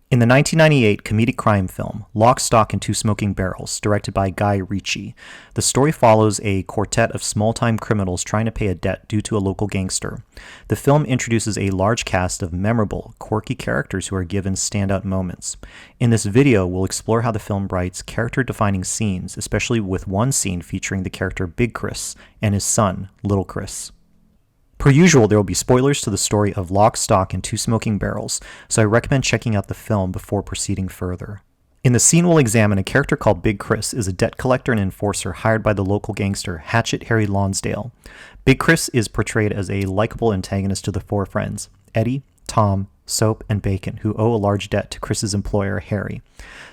In the 1998 comedic crime film Lock, Stock, and Two Smoking Barrels, directed by Guy Ritchie, the story follows a quartet of small-time criminals trying to pay a debt due to a local gangster. The film introduces a large cast of memorable, quirky characters who are given standout moments. In this video, we'll explore how the film writes character-defining scenes, especially with one scene featuring the character Big Chris and his son, Little Chris. Per usual, there will be spoilers to the story of Lock, Stock, and Two Smoking Barrels, so I recommend checking out the film before proceeding further. In the scene we'll examine, a character called Big Chris is a debt collector and enforcer hired by the local gangster Hatchet Harry Lonsdale. Big Chris is portrayed as a likable antagonist to the four friends, Eddie, Tom, Soap, and Bacon, who owe a large debt to Chris's employer, Harry.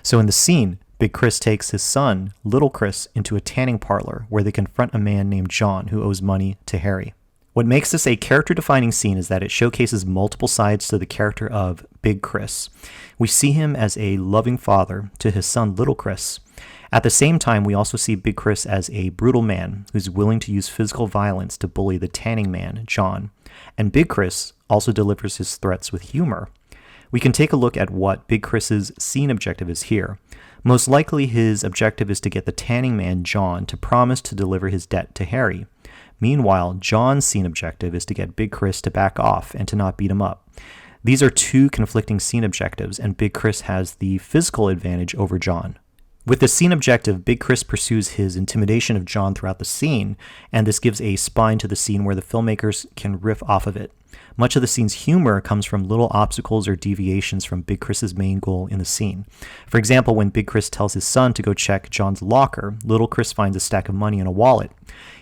So in the scene, Big Chris takes his son, Little Chris, into a tanning parlor where they confront a man named John who owes money to Harry. What makes this a character-defining scene is that it showcases multiple sides to the character of Big Chris. We see him as a loving father to his son Little Chris. At the same time, we also see Big Chris as a brutal man who's willing to use physical violence to bully the tanning man, John. And Big Chris also delivers his threats with humor. We can take a look at what Big Chris's scene objective is here. Most likely his objective is to get the tanning man, John, to promise to deliver his debt to Harry. Meanwhile, John's scene objective is to get Big Chris to back off and to not beat him up. These are two conflicting scene objectives, and Big Chris has the physical advantage over John. With the scene objective, Big Chris pursues his intimidation of John throughout the scene, and this gives a spine to the scene where the filmmakers can riff off of it. Much of the scene's humor comes from little obstacles or deviations from Big Chris's main goal in the scene. For example, when Big Chris tells his son to go check John's locker, Little Chris finds a stack of money in a wallet.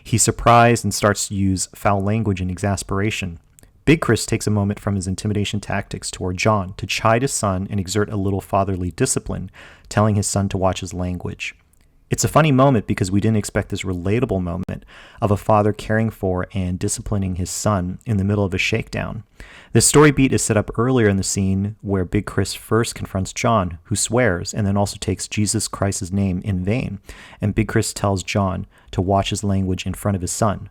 He's surprised and starts to use foul language in exasperation. Big Chris takes a moment from his intimidation tactics toward John to chide his son and exert a little fatherly discipline, telling his son to watch his language. It's a funny moment because we didn't expect this relatable moment of a father caring for and disciplining his son in the middle of a shakedown. This story beat is set up earlier in the scene where Big Chris first confronts John, who swears and then also takes Jesus Christ's name in vain, and Big Chris tells John to watch his language in front of his son.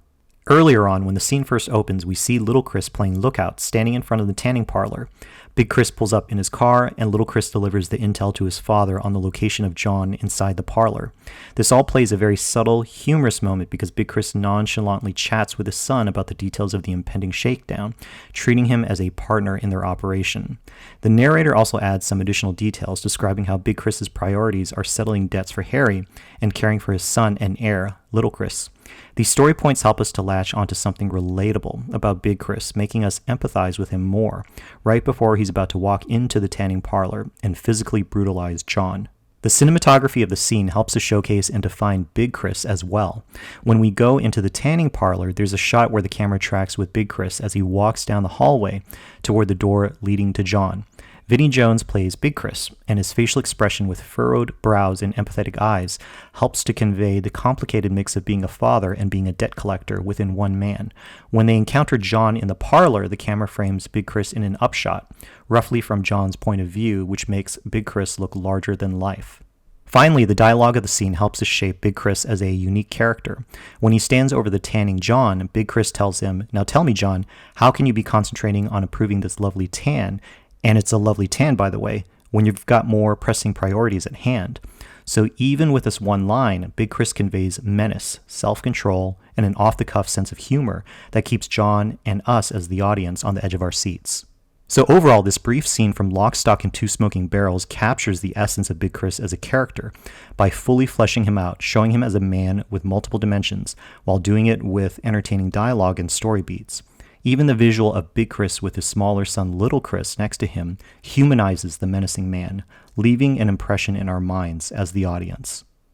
Earlier on, when the scene first opens, we see Little Chris playing lookout, standing in front of the tanning parlor. Big Chris pulls up in his car, and Little Chris delivers the intel to his father on the location of John inside the parlor. This all plays a very subtle, humorous moment because Big Chris nonchalantly chats with his son about the details of the impending shakedown, treating him as a partner in their operation. The narrator also adds some additional details describing how Big Chris's priorities are settling debts for Harry and caring for his son and heir, Little Chris. These story points help us to latch onto something relatable about Big Chris, making us empathize with him more, right before he's about to walk into the tanning parlor and physically brutalize John. The cinematography of the scene helps to showcase and define Big Chris as well. When we go into the tanning parlor, there's a shot where the camera tracks with Big Chris as he walks down the hallway toward the door leading to John. Vinnie Jones plays Big Chris, and his facial expression with furrowed brows and empathetic eyes helps to convey the complicated mix of being a father and being a debt collector within one man. When they encounter John in the parlor, the camera frames Big Chris in an upshot, roughly from John's point of view, which makes Big Chris look larger than life. Finally, the dialogue of the scene helps to shape Big Chris as a unique character. When he stands over the tanning John, Big Chris tells him, "Now tell me, John, how can you be concentrating on improving this lovely tan?" And it's a lovely tan, by the way, when you've got more pressing priorities at hand. So even with this one line, Big Chris conveys menace, self-control, and an off-the-cuff sense of humor that keeps John and us as the audience on the edge of our seats. So overall, this brief scene from Lock, Stock, and Two Smoking Barrels captures the essence of Big Chris as a character by fully fleshing him out, showing him as a man with multiple dimensions, while doing it with entertaining dialogue and story beats. Even the visual of Big Chris with his smaller son Little Chris next to him humanizes the menacing man, leaving an impression in our minds as the audience.